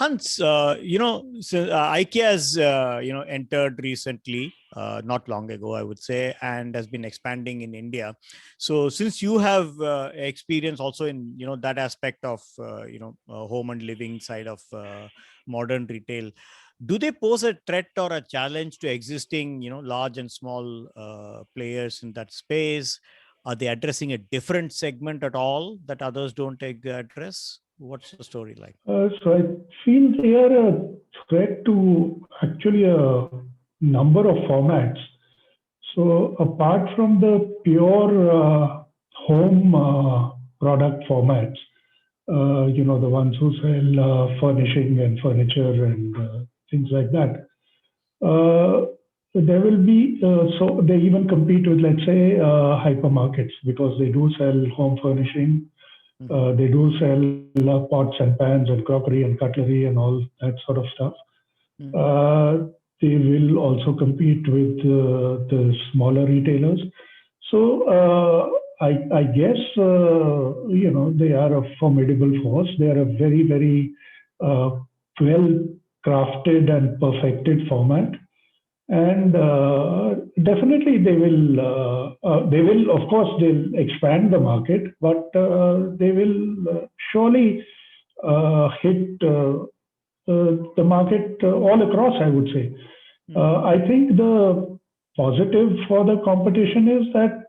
Hans, IKEA has entered recently, not long ago, I would say, and has been expanding in India. So, since you have experience also in that aspect of home and living side of modern retail, do they pose a threat or a challenge to existing large and small players in that space? Are they addressing a different segment at all that others don't address? What's the story like? So I feel they are a threat to actually a number of formats. So apart from the pure home product formats, the ones who sell furnishing and furniture and things like that, there will be, so they even compete with, let's say, hypermarkets because they do sell home furnishing. They do sell pots and pans and crockery and cutlery and all that sort of stuff. They will also compete with the smaller retailers. So I guess they are a formidable force. They are a very, very well crafted and perfected format. And definitely they will, of course, they'll expand the market, but they will surely hit the market all across, I would say. I think the positive for the competition is that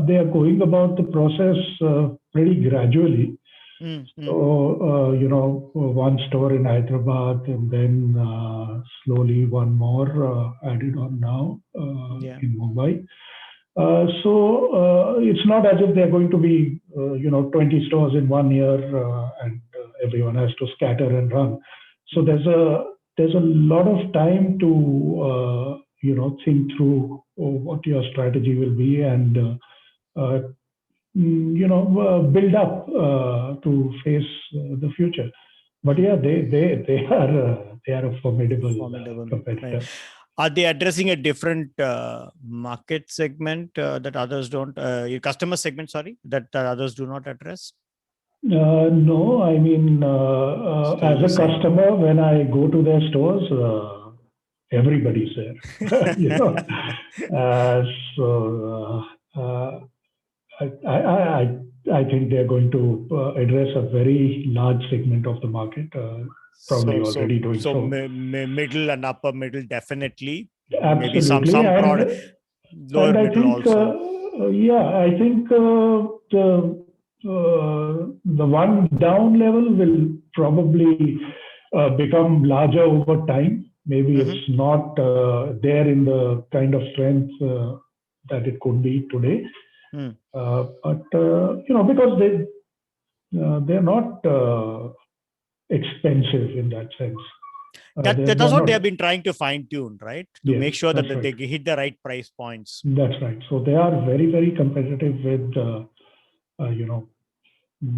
they are going about the process pretty gradually. So, one store in Hyderabad and then slowly one more added on now in Mumbai. So it's not as if they're going to be, 20 stores in 1 year and everyone has to scatter and run. So there's a lot of time to, think through what your strategy will be and build up to face the future. But yeah, they are a formidable competitor. Right. Are they addressing a different market segment that others don't? Your customer segment, sorry, that others do not address? No, I mean, as a customer, when I go to their stores, everybody's there. I think they're going to address a very large segment of the market. Probably already doing so. Middle and upper middle, definitely. Absolutely. Maybe some product. Lower and I middle think, also. I think the one down level will probably become larger over time. Maybe it's not there in the kind of strength that it could be today. But because they're not expensive in that sense. That's what they have been trying to fine tune, right? To make sure that right. they hit the right price points. That's right. So they are very, very competitive with,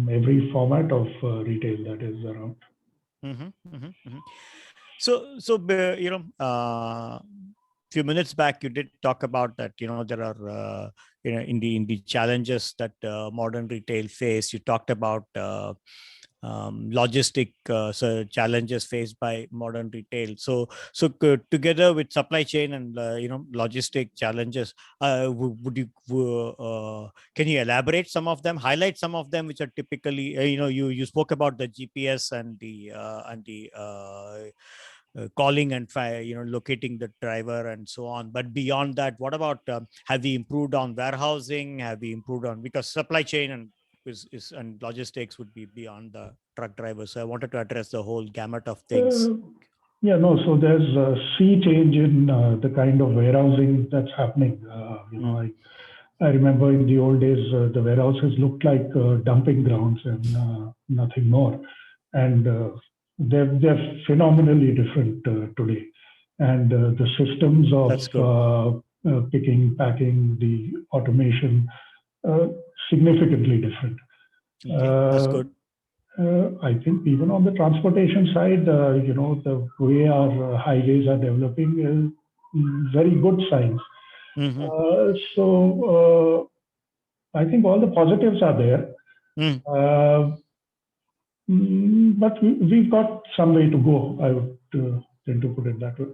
every format of retail that is around. So few minutes back, you did talk about that. There are in the challenges that modern retail face. You talked about logistic challenges faced by modern retail. So together with supply chain and logistic challenges, would you can you elaborate some of them, highlight some of them which are typically you spoke about the GPS and the calling and locating the driver and so on, but beyond that, what about have we improved on warehousing? Have we improved on, because supply chain and and logistics would be beyond the truck driver. So I wanted to address the whole gamut of things. So there's a sea change in the kind of warehousing that's happening. I remember in the old days, the warehouses looked like dumping grounds and nothing more. And they're phenomenally different today. And the systems of picking, packing, the automation, significantly different. That's good. I think even on the transportation side, the way our highways are developing is very good signs. So I think all the positives are there. But we've got some way to go. I would tend to put it that way.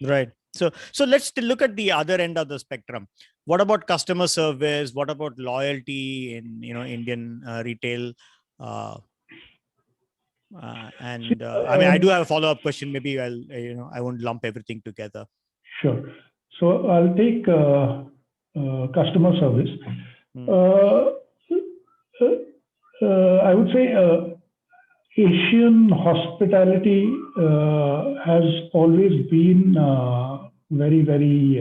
Right. So let's look at the other end of the spectrum. What about customer service? What about loyalty in Indian retail? Uh, I mean, I do have a follow-up question. Maybe I won't lump everything together. Sure. So I'll take customer service. I would say Asian hospitality has always been very, very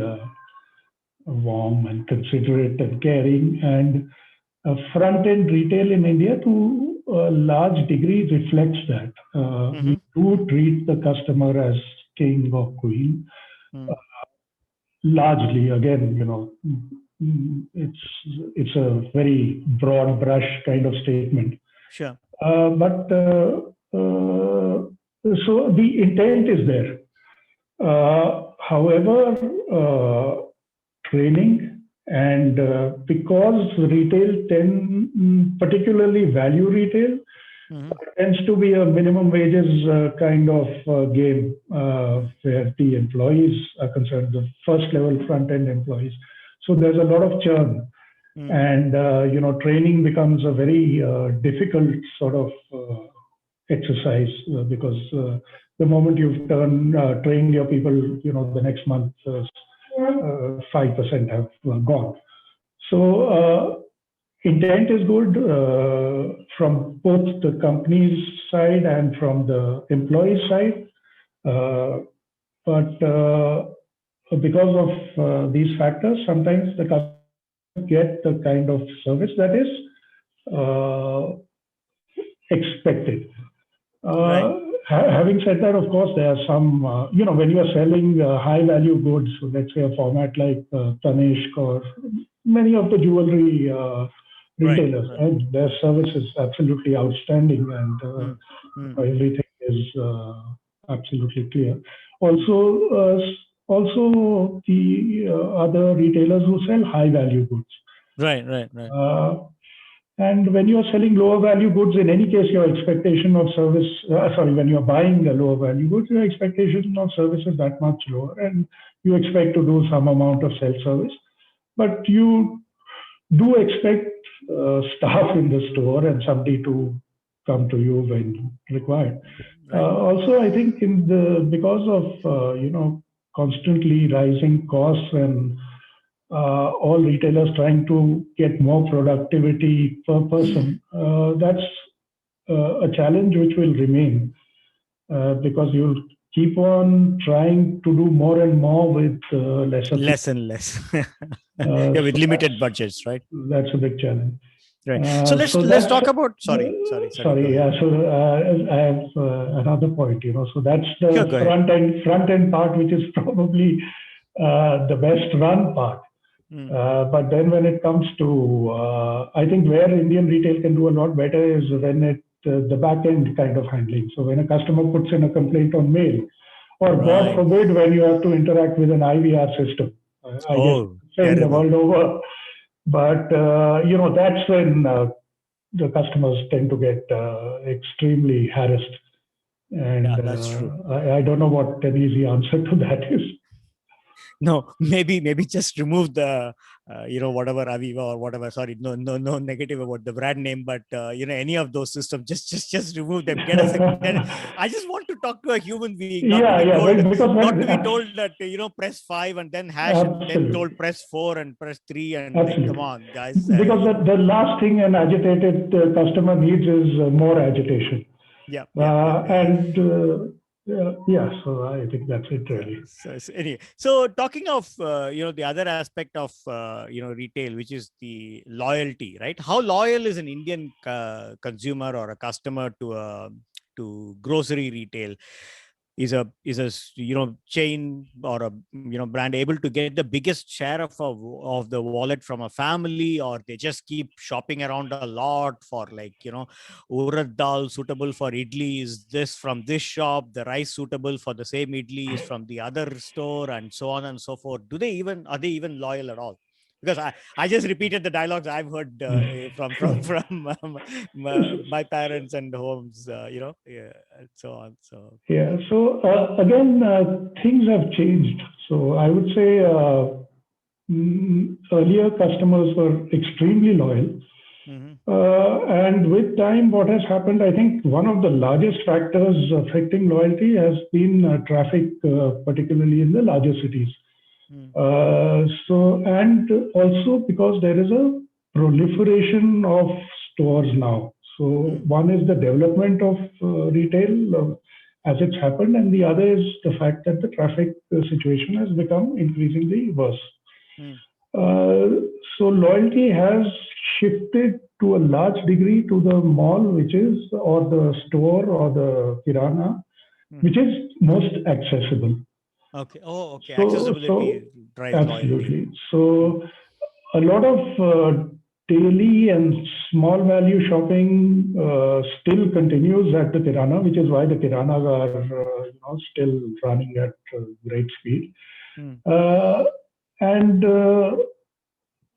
warm and considerate and caring, and front-end retail in India to a large degree reflects that. We do treat the customer as king or queen. Largely, again, it's a very broad brush kind of statement. Sure. But so the intent is there. However, training and because retail particularly value retail, tends to be a minimum wages kind of game where the employees are concerned, the first level front end employees. So there's a lot of churn. And training becomes a very difficult sort of exercise because the moment you've trained your people, the next month 5% have gone. So intent is good from both the company's side and from the employee side, but because of these factors, sometimes the customer get the kind of service that is expected. Right. Having said that, of course, there are some, when you are selling high value goods, so let's say a format like Tanishq or many of the jewelry retailers, right. And their service is absolutely outstanding and everything is absolutely clear. Also the other retailers who sell high value goods. Right. And when you're selling lower value goods, in any case, your expectation of service, when you're buying the lower value goods, your expectation of service is that much lower and you expect to do some amount of self-service. But you do expect staff in the store and somebody to come to you when required. Right. Also, I think because of, constantly rising costs and all retailers trying to get more productivity per person, that's a challenge which will remain because you'll keep on trying to do more and more with less and less. With limited budgets, right? That's a big challenge. Right. So let's talk about. Sorry. Yeah. So I have another point. So that's the front end part, which is probably the best run part. But then when it comes to, I think where Indian retail can do a lot better is when the back end kind of handling. So when a customer puts in a complaint on mail, or God forbid, when you have to interact with an IVR system, I guess the world over. But that's when the customers tend to get extremely harassed. And that's true. I don't know what an easy answer to that is. No, maybe just remove the whatever Aviva or whatever. Sorry, no negative about the brand name, but any of those systems, just remove them. I just want to talk to a human being, not to be told that press 5 and then hash and then told press 4 and press 3 and like, come on, guys. Because the last thing an agitated customer needs is more agitation. Yeah. So I think that's it really. So talking of the other aspect of retail, which is the loyalty, right? How loyal is an Indian consumer or a customer to grocery retail? Is a chain or a brand able to get the biggest share of the wallet from a family, or they just keep shopping around a lot for urad dal suitable for idli is this from this shop, the rice suitable for the same idli is from the other store, and so on and so forth? Are they even loyal at all? because I just repeated the dialogues I've heard from my parents and homes, yeah, and so on. So Yeah. So again, things have changed. So I would say earlier customers were extremely loyal. mhm, And with time, what has happened, I think one of the largest factors affecting loyalty has been traffic, particularly in the larger cities. mm, And also because there is a proliferation of stores now. So mm, one is the development of retail as it's happened, and the other is the fact that the traffic situation has become increasingly worse. mm, Uh, so loyalty has shifted to a large degree to the mall, which is, or the store or the kirana, which mhm. is most accessible. Okay. Oh, okay. So Accessibility drives loyalty. absolutely. Mm, So a lot of daily and small value shopping still continues at the kirana, which is why the kiranas are still running at great speed. mm, Uh, and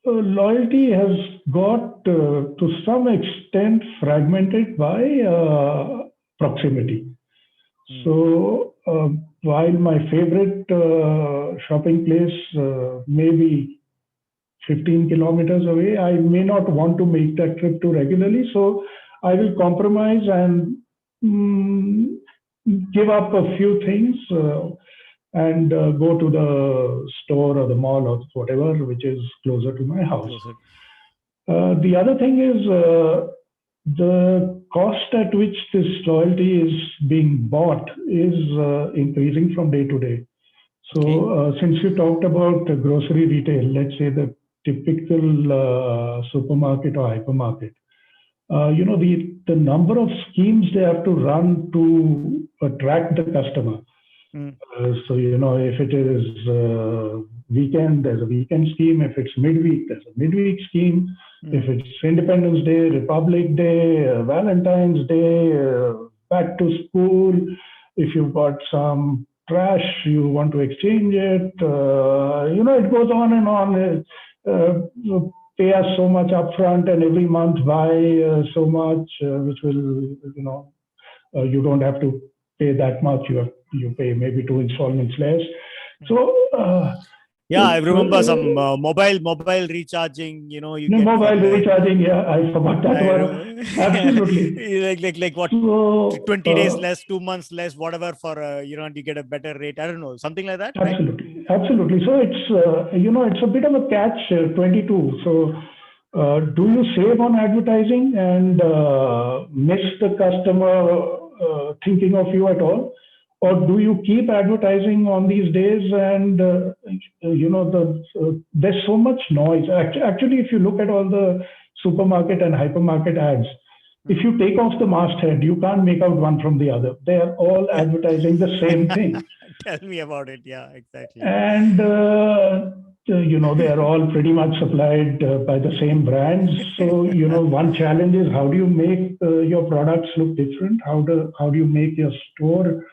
loyalty has got to some extent fragmented by proximity. mm, So while my favorite shopping place may be 15 kilometers away, I may not want to make that trip too regularly. So I will compromise and mm, give up a few things and go to the store or the mall or whatever, which is closer to my house. closer. The other thing is the cost at which this loyalty is being bought is increasing from day to day. Okay. So, since you talked about grocery retail, let's say the typical supermarket or hypermarket, the number of schemes they have to run to attract the customer. Mm, So, if it is weekend, there's a weekend scheme. If it's midweek, there's a midweek scheme. If mm, it's Independence Day, Republic Day, Valentine's Day, back to school, if you've got some trash, you want to exchange it, it goes on and on. You pay us so much upfront and every month buy so much, which will, you don't have to pay that much. You pay maybe two installments less. mm. So Yeah, I remember some mobile recharging. You no, get for mobile like recharging, yeah, I forgot that I one. remember Absolutely. like what So 20 days less, 2 months less, whatever for and you get a better rate. I don't know, something like that, right? absolutely, absolutely. So it's it's a bit of a catch 22. So do you save on advertising and miss the customer thinking of you at all? Or do you keep advertising on these days and there's so much noise. Actually, if you look at all the supermarket and hypermarket ads, if Mm. you take off the masthead, you can't make out one from the other. They are all Yeah. advertising the same thing. Tell me about it. Yeah, exactly. And they are all pretty much supplied by the same brands. So one challenge is how do you make your products look different? How do you make your store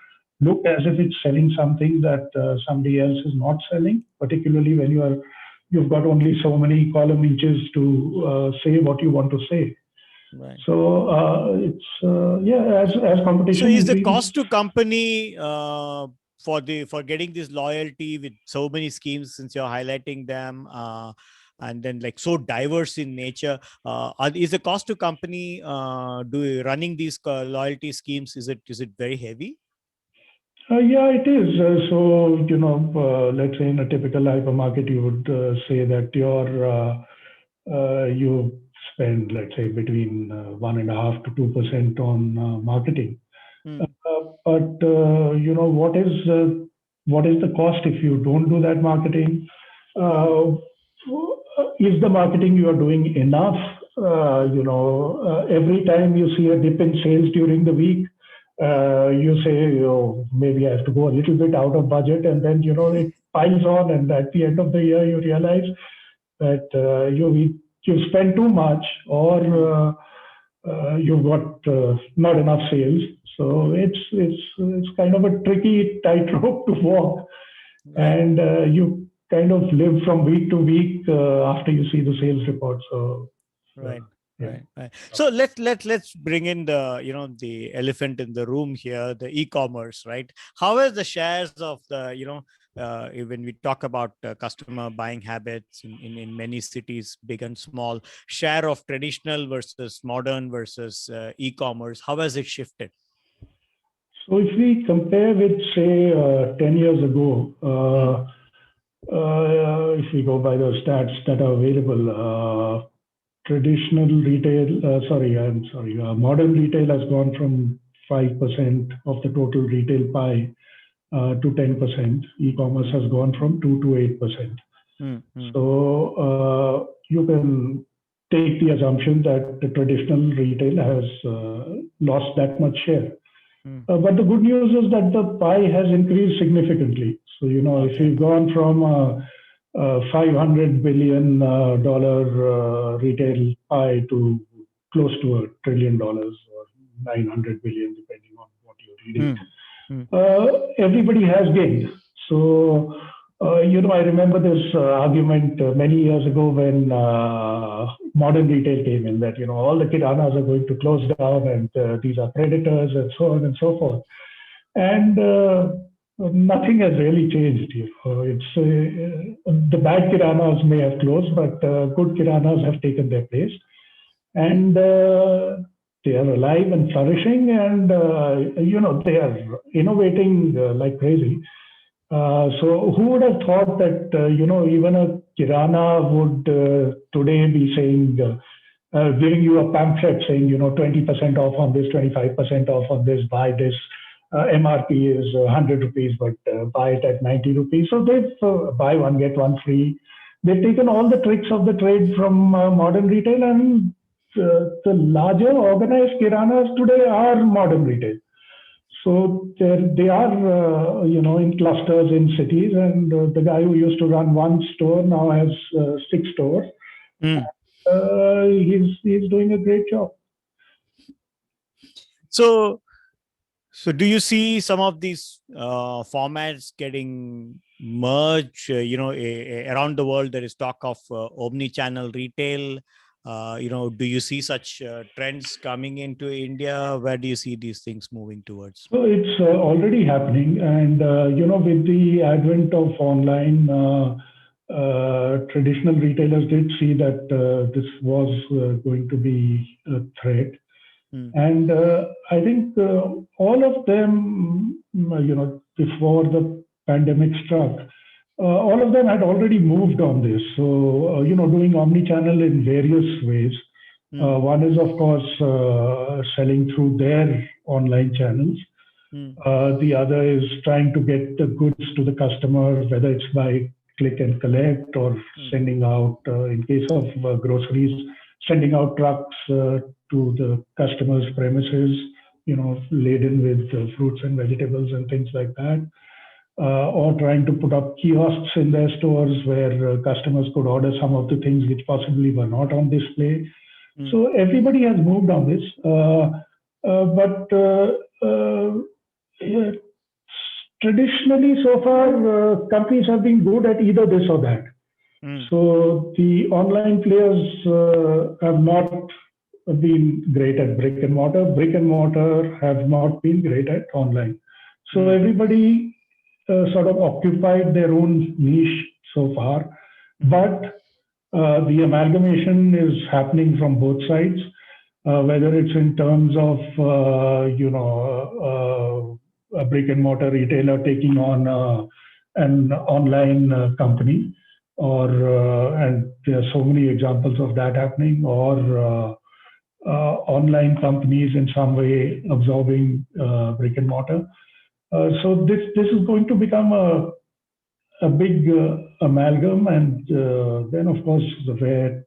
look as if it's selling something that somebody else is not selling? Particularly when you've got only so many column inches to say what you want to say. Right. So as So competition is the increases. cost to company for getting this loyalty with so many schemes, since you're highlighting them, and then like so diverse in nature, is the cost to company running these loyalty schemes, is it very heavy? Yeah, it is. Let's say in a typical hypermarket, you would say that you spend, let's say, between 1.5% to 2% on marketing. Mm, What is the cost if you don't do that marketing? mm, Uh, is the marketing you are doing enough? mm, Every time you see a dip in sales during the week, mm. you say, oh, maybe I have to go a little bit out of budget, and then it piles on, and at the end of the year, you realize that you spent too much, or Mm, you've got not enough sales. So mm. it's kind of a tricky tightrope to walk, Right. and you kind of live from week to week after you see the sales report. So Right. yeah. Right. So let's bring in the elephant in the room here, the e-commerce, right? How is the shares of the when we talk about customer buying habits in many cities, big and small, share of traditional versus modern versus e-commerce, how has it shifted? So if we compare with, say, 10 years ago, if we go by the stats that are available, traditional retail, modern retail has gone from 5% of the total retail pie to 10%. E-commerce has gone from 2 to 8%. So you can take the assumption that the traditional retail has lost that much share. But the good news is that the pie has increased significantly. So, if we've gone from $500 billion retail pie to close to $1 trillion or 900 billion, depending on what you're reading, everybody has gained. So, I remember this argument many years ago when modern retail came in, that, all the kiranas are going to close down and these are predators and so on and so forth. And nothing has really changed. It's the bad kiranas may have closed, but good kiranas have taken their place. And they are alive and flourishing, and, they are innovating like crazy. So who would have thought that, even a kirana would today be saying, giving you a pamphlet saying, 20% off on this, 25% off on this, buy this. MRP is 100 rupees, but buy it at 90 rupees. So they've buy one, get one free. They've taken all the tricks of the trade from modern retail, and the larger organized kiranas today are modern retail. So they are, in clusters in cities, and the guy who used to run one store now has 6 stores. He's doing a great job. So do you see some of these formats getting merged? Around the world, there is talk of omni-channel retail. Do you see such trends coming into India? Where do you see these things moving towards? So it's already happening. And, with the advent of online, traditional retailers did see that this was going to be a threat. And I think all of them, before the pandemic struck, all of them had already moved on this. So, doing omni-channel in various ways. One is, of course, selling through their online channels. The other is trying to get the goods to the customer, whether it's by click and collect or sending out, in case of groceries, sending out trucks to the customer's premises, laden with fruits and vegetables and things like that. Or trying to put up kiosks in their stores where customers could order some of the things which possibly were not on display. So everybody has moved on this. But traditionally, so far, companies have been good at either this or that. So the online players have not been great at brick and mortar. Brick and mortar have not been great at online. So everybody sort of occupied their own niche so far. But the amalgamation is happening from both sides, whether it's in terms of, a brick and mortar retailer taking on an online company, and there are so many examples of that happening, or online companies in some way absorbing brick and mortar. So this is going to become a big amalgam, and then of course where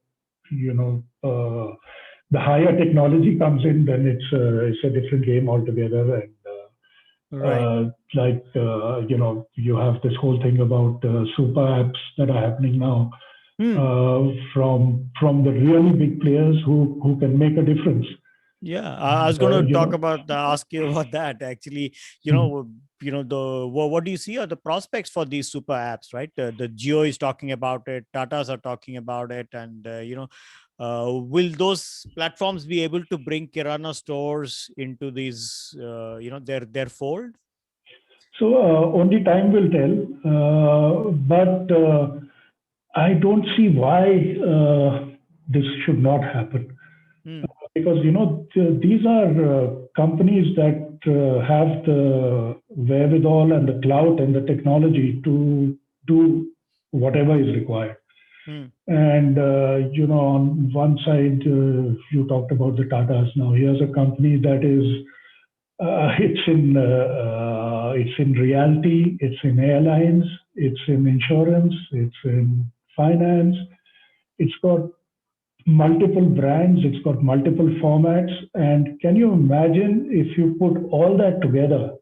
the higher technology comes in, then it's a different game altogether. And you have this whole thing about super apps that are happening now from the really big players who can make a difference. Yeah, I was going to ask you about that. Actually, what do you see are the prospects for these super apps, right? The Jio is talking about it, Tatas are talking about it, and will those platforms be able to bring Kirana stores into these, their fold? So only time will tell, but I don't see why this should not happen. Because these are companies that have the wherewithal and the clout and the technology to do whatever is required. And on one side, you talked about the Tatas. Now here's a company that is it's in reality, it's in airlines, it's in insurance, it's in finance. It's got multiple brands, it's got multiple formats. And can you imagine if you put all that together,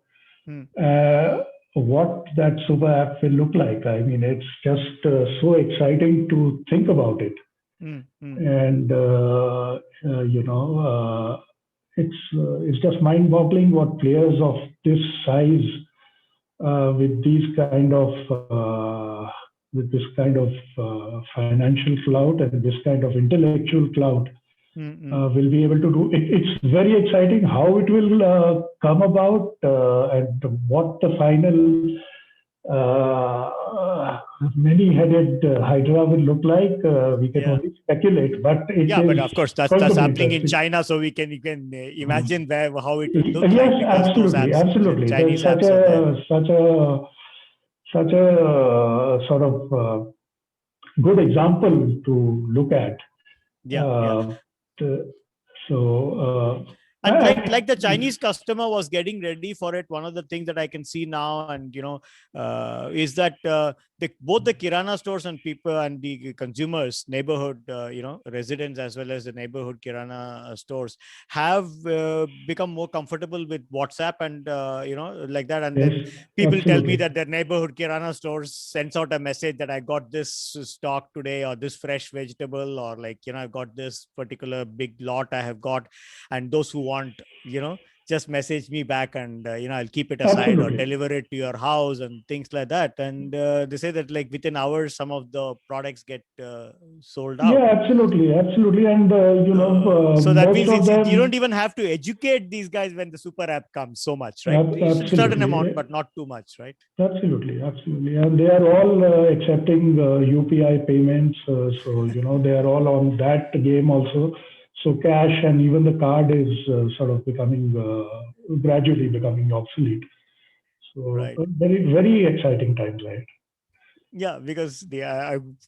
what that super app will look like? I mean, it's just so exciting to think about it. And, it's just mind-boggling what players of this size with this kind of financial clout and this kind of intellectual clout will be able to do. It's very exciting how it will come about and what the final many-headed hydra will look like. We can only speculate, but but of course that's happening in China, so you can imagine how it will look like. Yes, absolutely. Chinese There's apps such a sort of good example to look at. And like the Chinese customer was getting ready for it. One of the things that I can see now, and is that both the Kirana stores and people and the consumers, neighborhood, residents as well as the neighborhood Kirana stores have become more comfortable with WhatsApp and like that. And then people tell me that their neighborhood Kirana stores sends out a message that I got this stock today, or this fresh vegetable, or I've got this particular big lot I have got, and those who want, just message me back, and I'll keep it aside or deliver it to your house and things like that. And they say that within hours some of the products get sold out. Yeah, absolutely. And so that means you don't even have to educate these guys when the super app comes so much, right? A certain amount, but not too much, right? Absolutely. And they are all accepting UPI payments, so they are all on that game also. So cash and even the card is sort of gradually becoming obsolete. So very, very exciting times, right? Yeah, because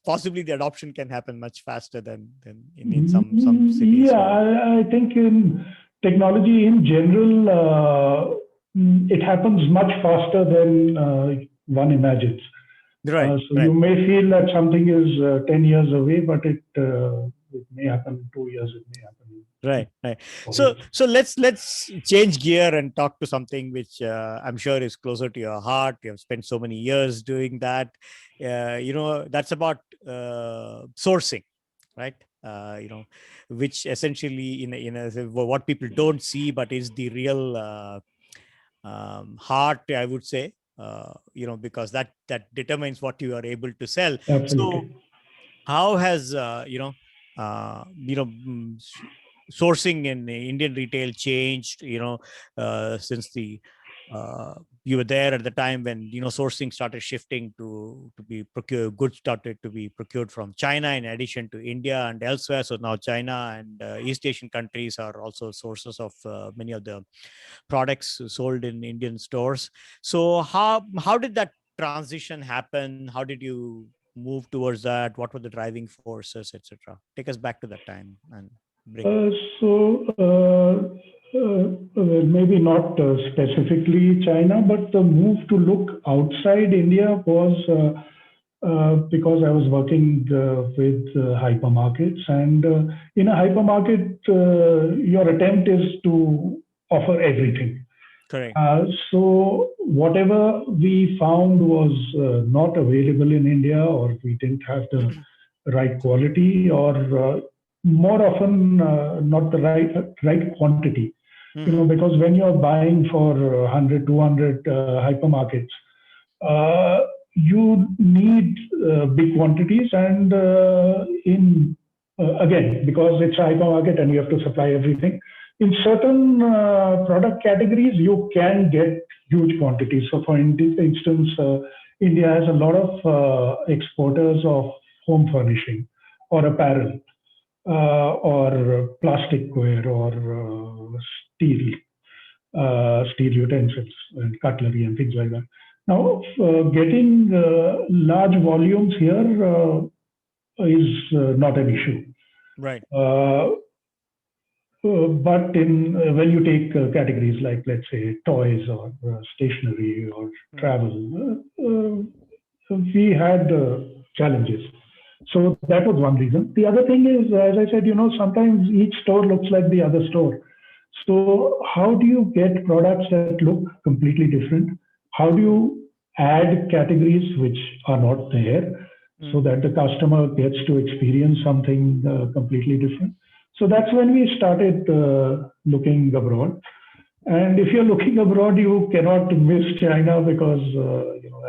possibly the adoption can happen much faster than in some cities. Yeah, I think in technology in general, it happens much faster than one imagines. Right. You may feel that something is 10 years away, but it may happen in 2 years. It may happen. Right. So let's change gear and talk to something which I'm sure is closer to your heart. You have spent so many years doing that. That's about sourcing, right? Which essentially what people don't see, but is the real heart, I would say. Because that determines what you are able to sell. Absolutely. So how has sourcing in Indian retail changed, since you were there at the time when, sourcing started shifting to be procured, goods started to be procured from China in addition to India and elsewhere. So now China and East Asian countries are also sources of many of the products sold in Indian stores. So how did that transition happen? How did you move towards that? What were the driving forces, etc.? Take us back to that time and maybe not specifically China, but the move to look outside India was because I was working with hypermarkets, and in a hypermarket, your attempt is to offer everything. Correct. So whatever we found was not available in India, or we didn't have the right quality, or more often not the right quantity. Because when you're buying for 100, 200 hypermarkets, you need big quantities, and again, because it's a hypermarket and you have to supply everything. In certain product categories, you can get huge quantities. So, for instance, India has a lot of exporters of home furnishing or apparel or plasticware or steel utensils and cutlery and things like that. Now, getting large volumes here is not an issue. Right. But when you take categories like, let's say, toys or stationery or travel, we had challenges. So that was one reason. The other thing is, as I said, sometimes each store looks like the other store. So how do you get products that look completely different? How do you add categories which are not there so that the customer gets to experience something completely different? So that's when we started looking abroad. And if you're looking abroad, you cannot miss China because,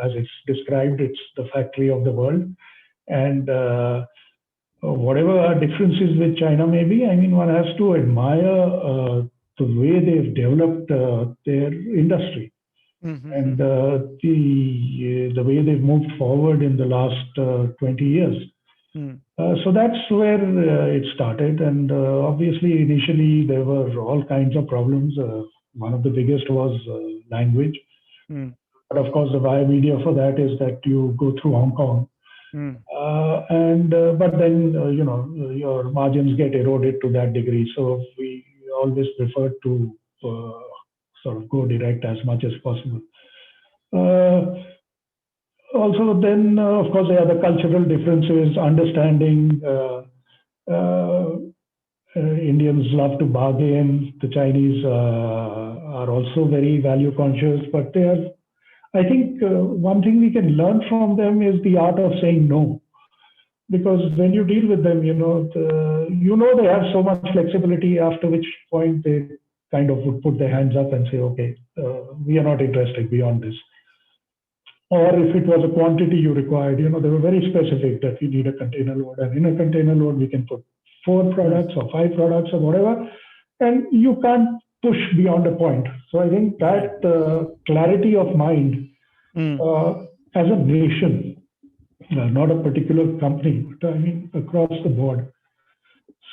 as it's described, it's the factory of the world. And whatever our differences with China may be, I mean, one has to admire the way they've developed their industry and the way they've moved forward in the last 20 years. So that's where it started. And obviously, initially, there were all kinds of problems. One of the biggest was language. But of course, the via media for that is that you go through Hong Kong. But then, your margins get eroded to that degree. So we always prefer to sort of go direct as much as possible. Also, then, of course, there are the cultural differences, understanding. Indians love to bargain. The Chinese are also very value conscious, but they are, I think one thing we can learn from them is the art of saying no. Because when you deal with them, they have so much flexibility, after which point they kind of would put their hands up and say, okay, we are not interested beyond this. Or if it was a quantity you required, they were very specific that we need a container load. And in a container load, we can put 4 products or 5 products or whatever. And you can't push beyond a point. So I think that clarity of mind as a nation, not a particular company, but I mean across the board.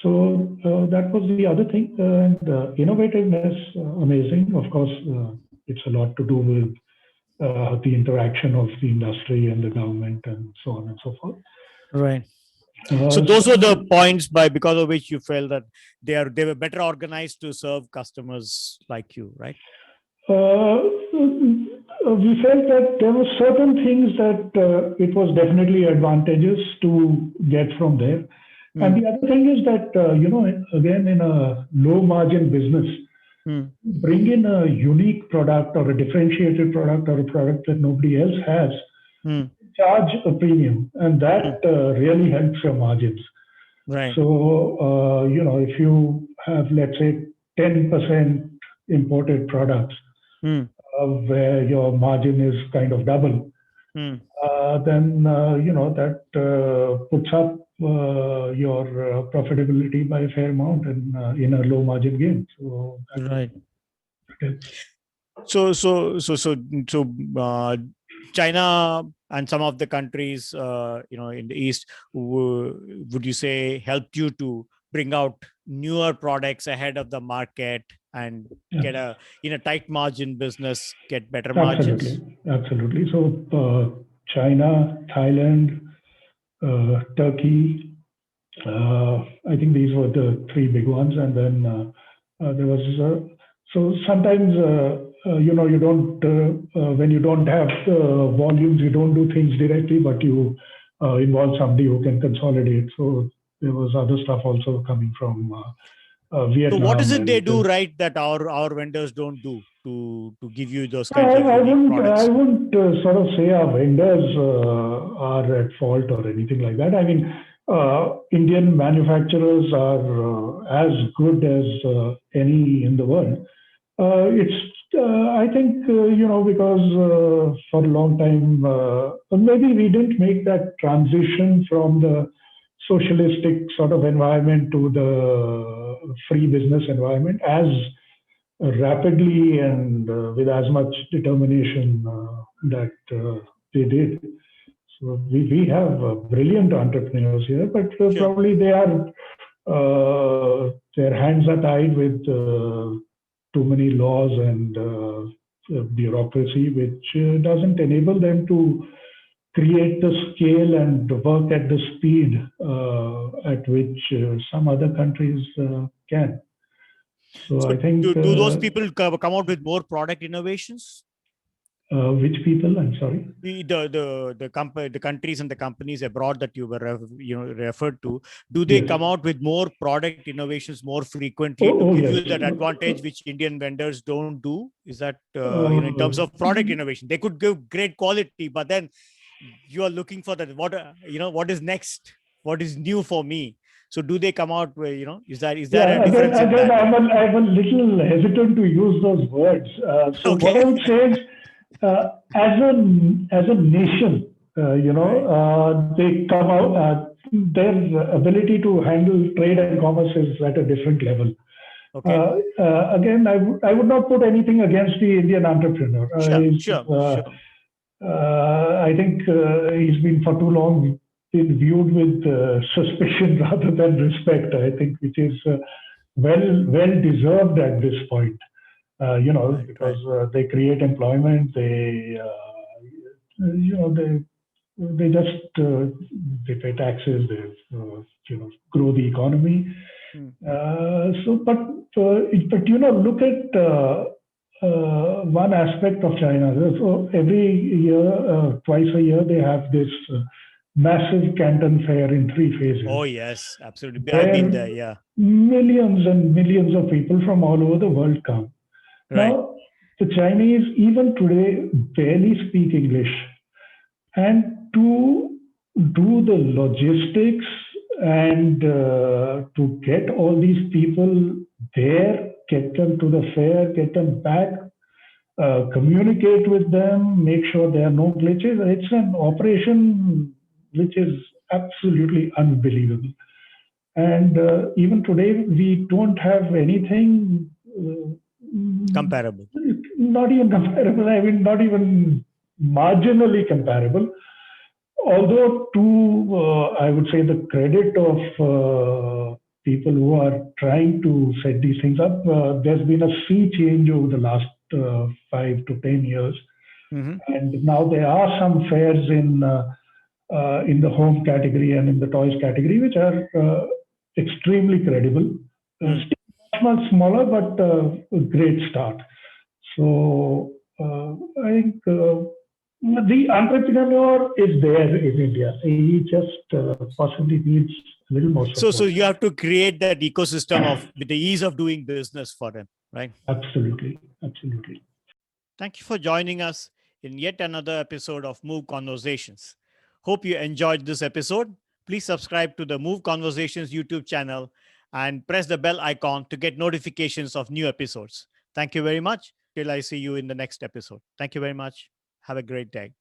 So that was the other thing. And innovativeness, amazing. Of course, it's a lot to do with the interaction of the industry and the government and so on and so forth. Right. So those were the points because of which you felt that they were better organized to serve customers like you, right? We felt that there were certain things that it was definitely advantageous to get from there. And the other thing is that, again, in a low margin business, bring in a unique product or a differentiated product or a product that nobody else has, charge a premium, and that really helps your margins. Right. So, if you have, let's say, 10% imported products, where your margin is kind of double, then, that puts up your profitability by a fair amount in a low margin game. So, right. So, China and some of the countries, in the East, would you say helped you to bring out newer products ahead of the market and get in a tight margin business, get better margins? Absolutely. So China, Thailand, Turkey, I think these were the 3 big ones. And then there was, so sometimes, you don't, when you don't have volumes, you don't do things directly, but you involve somebody who can consolidate. So there was other stuff also coming from Vietnam. So what is it they do right that our vendors don't do to give you those kinds of unique products? I wouldn't sort of say our vendors are at fault or anything like that. I mean, Indian manufacturers are as good as any in the world. I think, because for a long time, maybe we didn't make that transition from the socialistic sort of environment to the free business environment as rapidly and with as much determination that they did. So we have brilliant entrepreneurs here, but probably their hands are tied with too many laws and bureaucracy, which doesn't enable them to create the scale and work at the speed at which some other countries can. So I think do those people come out with more product innovations? Which people? I'm sorry. The countries and the companies abroad that you were referred to, do they come out with more product innovations more frequently to give you that advantage which Indian vendors don't do? Is that in terms of product innovation, they could give great quality, but then you are looking for that what is next, what is new for me? So do they come out with, is there a difference in that? I'm a little hesitant to use those words. So what I would say is, as a nation, they come out. Their ability to handle trade and commerce is at a different level. Okay. Again, I would not put anything against the Indian entrepreneur. Sure. I think he's been for too long been viewed with suspicion rather than respect. I think which is well deserved at this point. Because they create employment, they just they pay taxes, they grow the economy. But look at one aspect of China. So every year, twice a year, they have this massive Canton Fair in 3 phases. Oh yes, absolutely. I've been there. Yeah, millions and millions of people from all over the world come. Right. Now, the Chinese, even today, barely speak English. And to do the logistics and to get all these people there, get them to the fair, get them back, communicate with them, make sure there are no glitches. It's an operation which is absolutely unbelievable. And even today, we don't have anything comparable. Not even comparable. I mean, not even marginally comparable. Although, I would say the credit of people who are trying to set these things up, there's been a sea change over the last 5 to 10 years. Mm-hmm. And now there are some fairs in the home category and in the toys category, which are extremely credible. Much smaller, but a great start. So I think the entrepreneur is there in India. He just possibly needs a little more support. So you have to create that ecosystem with the ease of doing business for them, right? Absolutely. Thank you for joining us in yet another episode of Move Conversations. Hope you enjoyed this episode. Please subscribe to the Move Conversations YouTube channel and press the bell icon to get notifications of new episodes. Thank you very much. Till I see you in the next episode. Thank you very much. Have a great day.